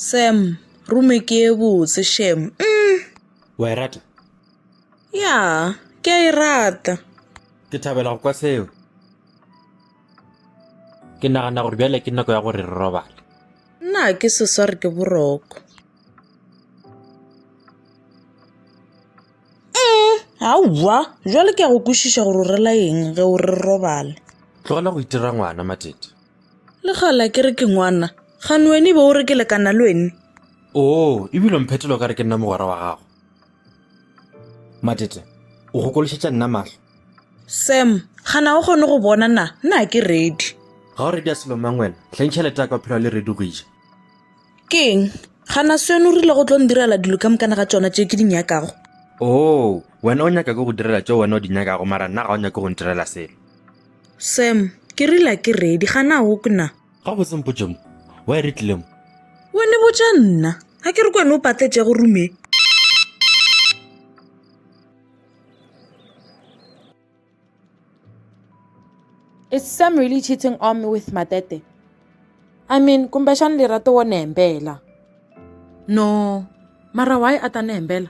Sam, rume ke e botse shem. Wa e rata? Ya, ke a e rata. Ke thabela go kwa seo. Ke nagana gore bjale ke nako ya gore re robale. Nna ke seswa re ke boroko. Aowa, jwale ke a go kwešiša gore o rela eng ge o re robale. Tlogela go itira ngwana Matete. Le gala ke re ke ngwana, gane wene be o re ke lekana le wene. Ebile mphetelo ka re ke nna mogwera wa gago. Matete, o go kološetša nna mahlo. Sam, gana o kgone go bona nna ke ready. Ga o ready a selo mang wena, hleng tšhelete ya ka phela le ready go ija. Keng, gana seno o rile go tlo ndirela dilo ka mokana ga tsona tše ke di nyakago. Wena o nyaka ke go direla tšeo wena o di nyakago mara nna ga o nyake go ntirela selo. Sam, ke rile ke ready, gana o kena. Ga go sempotse mo, wa e retlile mo. Wene botša nna, ga ke re kwene o patletše go rume. Is Sam really cheating on me with Matete? I mean, kumbexani lerato wo nembela. No, mara why ata nembela?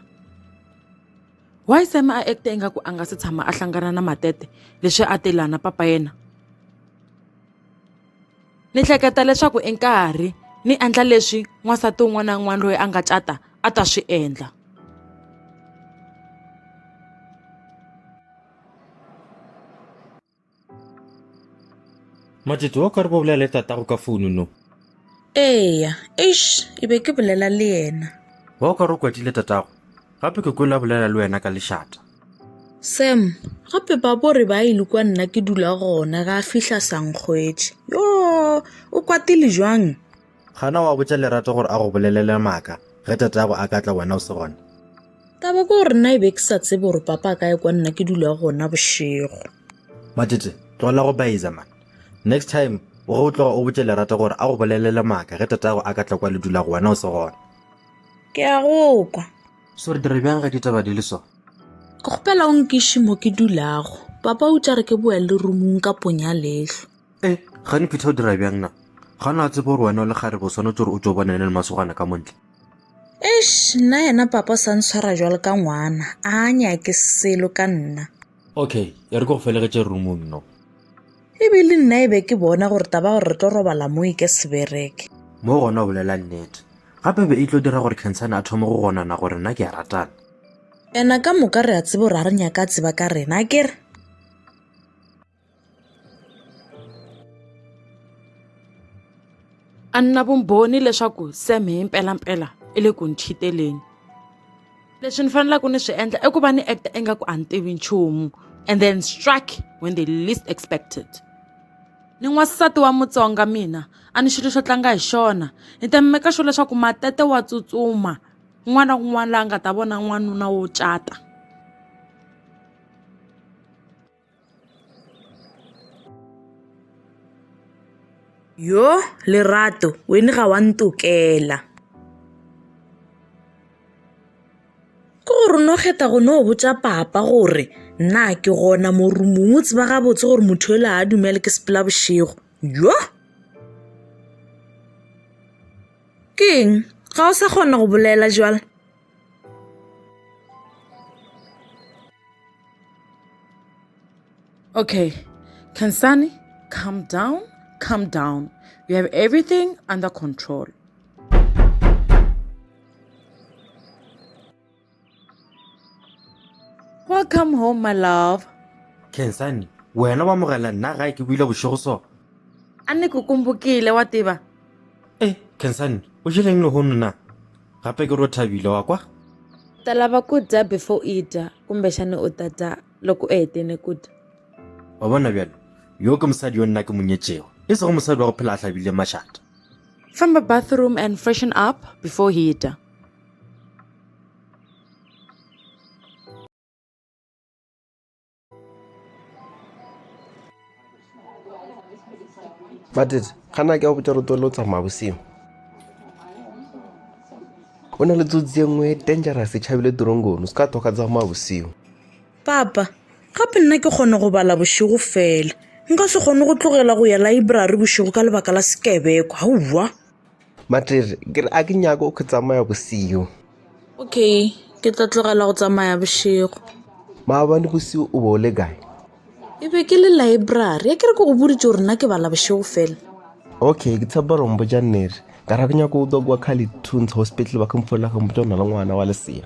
Why Sam a acta ingaku a nga se tshama a hlangana na Matete leswi a telana papa yena? Ni hleketa leswaku i nkarhi ni endla leswi n'wansati wun'wana na wun'wana loyi a nga cata a ta swi endla. Matete, wa ka re bo bolela le tatago ka founu no? Eya, e be ke bolela le yena. Wa ka re o kwatile tatago, gape ke kwela bolela le wena ka lešata. Sam, gape ba bore ba ile kwa nna ke dula gona ga a fihla sankgwetše. Yo, o kwatile jwang? Gana wa botša lerato gore a go bolelele maaka, ge tatago a ka tla wena o se gona. Taba ke gore nna e be ke sa tsebe gore papa a ka ye kwa nna ke dula gona bošego. Matete, tlogela go baeza man. Next time, o go tloga o botše lerato gore a go bolelele maaka, ge tatago a ka tla kwa le dula go wena o se gona. Ke a go kwa. So re dire bjang ge ditaba di le so? Ke kgopela o nkiše mo ke dulago. Papa o tša re ke boele rumong ka ponya lehlo. Gane phitha o dira bjang na? Gana a tsebe gore wena o le gare bo swanetse gore o tšo bonene le masogana ka montle. Nna yena papa sa ntshwara jwalo ka ngwana, a nyake selo ka nna. Okay, ya re ke go felegetše roomong no. Ebile nna e be ke bona gore taba gore re tlo robala mo ke sebereke. Mo gona o bolela nnete. Gape be e tlo dira gore Khensani a thome go gonana gore nna ke a ratana. Ena ka moka re a tsebo re a re nyaka tseba ka rena, a kere? A nna vumbhoni leswaku Sam hi mpelampela i le ku ni chiteleni. Leswi ni fanelaka ni swi endla i ku va ni acta ingaku a ni tivi nchumu and then strike when they least expected. Ni n'wansati wa Mutsonga mina a ni xilo xo tlanga hi xona ni ta meka sure leswaku Matete wa tsutsuma n'wana un'wana la nga ta vona n'wanuna wo cata. Yo, Lerato, wene ga wa ntokela. Ke gore no kgeta go no botša papa gore nna ke gona mo rumong o tseba gabotse gore motho ele a dumele ke sepela bošego. Yo! Keng, ga o sa kgona go bolela jwala? Okay, Khensani, calm down, calm down. We have everything under control. Welcome home, my love. Khensani, wena wa mogela nna ga ke buile bošego so. A ni ku kumbukile wa tiva. Khensani, o jeleng le hono na? Gape ke ro thabile wa kwa? Ta lava ku dya before i dya kumbexani u ta dya loko u hetile ku dya. Wa bona bjalo, yo ke mosadi yo nna ke monyetšego. E se go mosadi wa go phela a hlabile mašata. From the bathroom and freshen up before he eat. Matete, gana ke a botša gore tole o tsamaya bosigo. O na le tsotsi e nngwe dangerous e tšhabile torongono, o se ka thoka tsamaya bosigo. Papa, gape nna ke kgone go bala bošego fela. Nka se kgone go tlogela go ya library bošego ka lebaka la sekebeko, haowa. Matete ke re a ke nyaka o tsamaya bosigo. Okay, ke tla tlogela go tsamaya bošego. Maabane bosigo o bo o le kae? E be ke le library ya kere ke go boditse gore nna ke bala bošego fela. Okay, ke tshepa rombo ja nnete ka ra ke nyaka o tlo kwa Carleton's hospital ba kemfolela go mpotsa ona le ngwana wa lesea.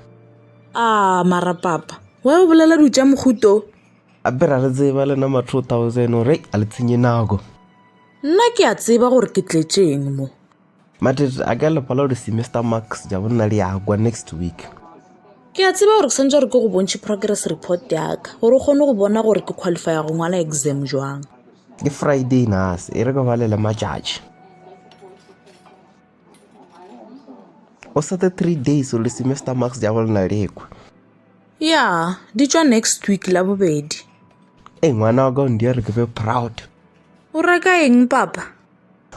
Mara papa wa o bolela di tša mohuto. A bera re tseba lena ma 2000 ore a le tshenye nako. Nna ke a tseba gore ke tletšeng mo. Matete a ka lepala gore semester marks ja bonna le ya kwa next week. Ke a tseba gore ke santse gore ke go bontšhe progress report yaka gore o kgone go bona gore ke qualifya go ngwala exam jwang. Ke Friday nas e re ka balela matšatši. O sate 3 days o le semester marks ja bona le ekwa. Ya di tšwa next week la bobedi. Ngwana wa ka o ndia re ke be proud. O reka eng papa?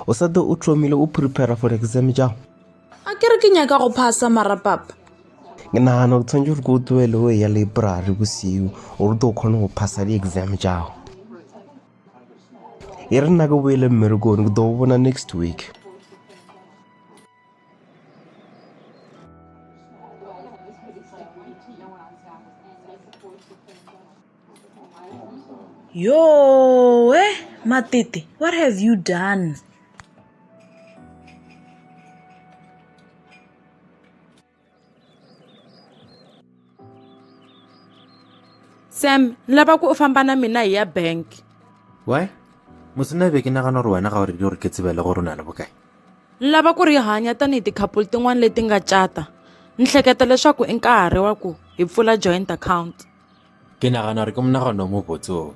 O sate o tlhomile o prepare for exam jao. A ke re ke nyaka go phasa mara papa. Ke nagana o tshwanetse gore ko tloele o ya library bosigo gore o kgone go phasa di-exam jao. E re nna ke boele mmerekong ke tlo bona next week. Yo, Matete, what have you done? Sam, lava ku u famba na mina hi ya bank. Why? Musina be ke nagana gore wena ga o re di gore ke tsebele gore o na le bokae. Lava ku ri hanya tanihi ti-couple tin'wana leti nga cata. Ni hleketa leswaku i nkarhi wa ku hi pfula joint account. Ke nagana gore ke monagano mo botse o.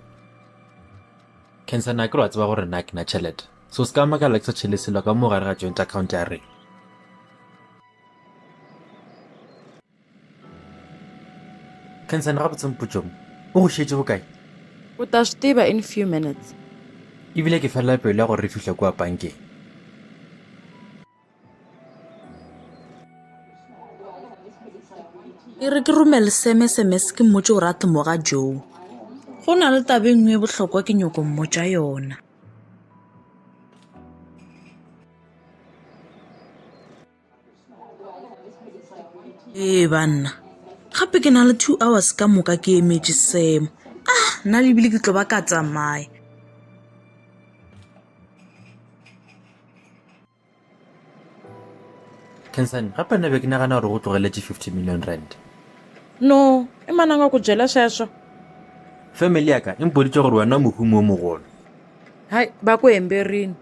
Khensani a ke re wa tseba gore nna ke na tšhelete, so se ka makala ke sa tšhele selo ka mo gare ga joint account ya rena. Khensani ga botse mpotso mo o go šetse bokae? U ta swi tiva in few minutes. Ebile ke felela pelo ya gore re fitlhe kwa bankeng. E re ke romele SMS ke mmotse gore a temoga Joe. Go na le tabe nngwe e botlhokwa ke nyoko mmotsa yona. Banna gape ke na le 2 hours ka moka ke emetse Sam. Nna le bile ke tlo ba ka tsamaya. Khensani gape nna be ke nagana gore go tlogeletse 50 million rand. No, i mana nga ku byela sweswo. Family yaka e mpoditse gore wena mohumo o mogolo. Hayi ba ku hemberini.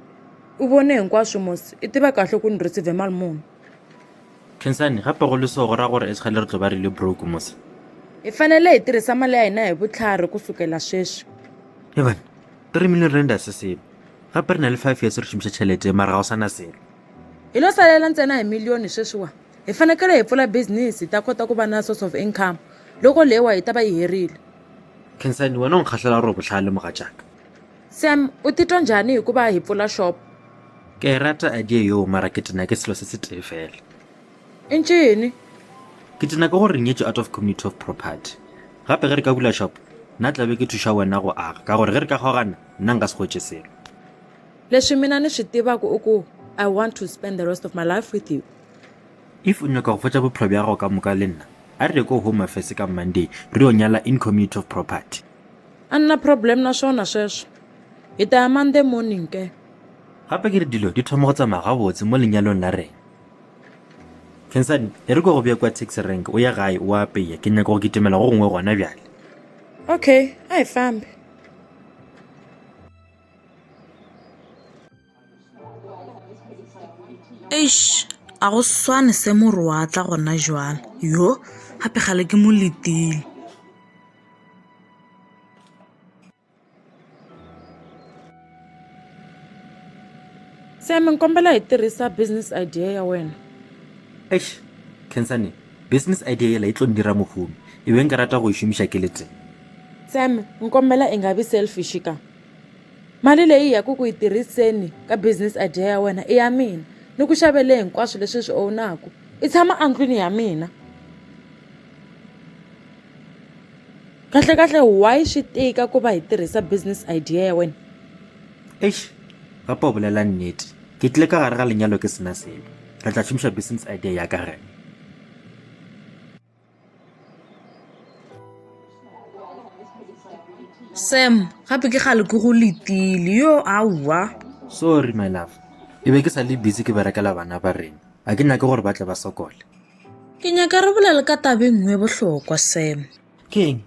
U vone hinkwaswo mosi i tiva kahle ku ni receive mali muni. Khensani gape go le so go ra gore e segale re tlo ba re le broke mosi. Hi fanele hi tirhisa mali ya hina hi vutlhari ku sukela sweswi. Evan 3 million rand a se selo gape re na le 5 years re šomiša tšhelete mara ga o sana selo. Hi lo salela ntsena hi miliyoni sweswiwa. Hi fanekele hi pfula business hi ta kota ku va na source of income loko lewa hi ta va yi herile. Khensani wena o nkgahlela gore o botlhale moga jaaka. Sam u titwa njhani hi ku va hi pfula shop? Ke e rata idea yo mara ke tena ke selo se se tee fela. I ncini? Ke tena ke gore re nyetswe out of community of property gape ge re ka bula shop nna tlabe ke thuša wena go aga ka gore ge re ka kgaogana nna nka se gotse selo. Leswi mina ni swi tivaka i ku I want to spend the rest of my life with you. If o nyaka go fetša bophelo bja gago ka moka le nna a re ko home affairs ka Monday re yo nyala in community of property. A nna problem na swona sweswo. Hi ta ya Monday morning ke. Gape ke re dilo di thoma go tsamaya gabotse mo lenyalong la rena. Khensani e re ko go bja kwa taxi rank o ya gae o apeya ke nyaka go kitimela go gongwe gona bjale. Okay, a hi fambi. A go swane se mo re wa tla gona jwale. Yo gape gale ke mo letile. Sam nkombela hi tirhisa business idea ya wena. Khensani business idea yela e tlo ndira mohumi e be nka rata go e šomiša ke le teng. Sam nkombela i nga vi selfish ka. Mali leyi ya ku yi tirhiseni ka business idea ya wena i ya mina ni ku xavele hinkwaswo leswi swi ownaku i tshama andlwini ya mina. Kahle why swi tika ku va hi tirhisa business idea ya wena? Gape o bolela nnete ke tlile ka gare ga lenyalo ke sena selo re tla šomiša business idea ya ka rena. Sam, gape ke gale ke go letile yo aowa. Sorry my love, e be ke sa le busy ke berekela bana ba rena, a ke nyake gore ba tle ba sokole. Ke nyaka re bolele ka tabe nngwe bohlokwa Sam. Ke eng?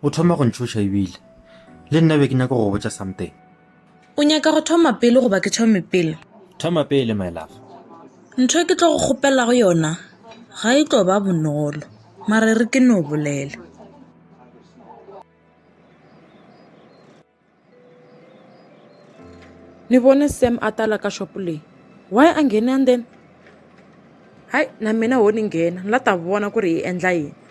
O thoma go ntšhoša ebile le nna be ke nyaka go botša something. O nyaka go thoma pele goba ke thome pele? Thoma pele my love. Ntho e ke tlo go kgopela go yona ga e tlo ba bonolo, mara re ke no bolela. Ni vone Sam a tala ka shopo leyi. Why a nghene and then? Hayi na mina ho ni nghena la ta vona ku ri hi endla yini.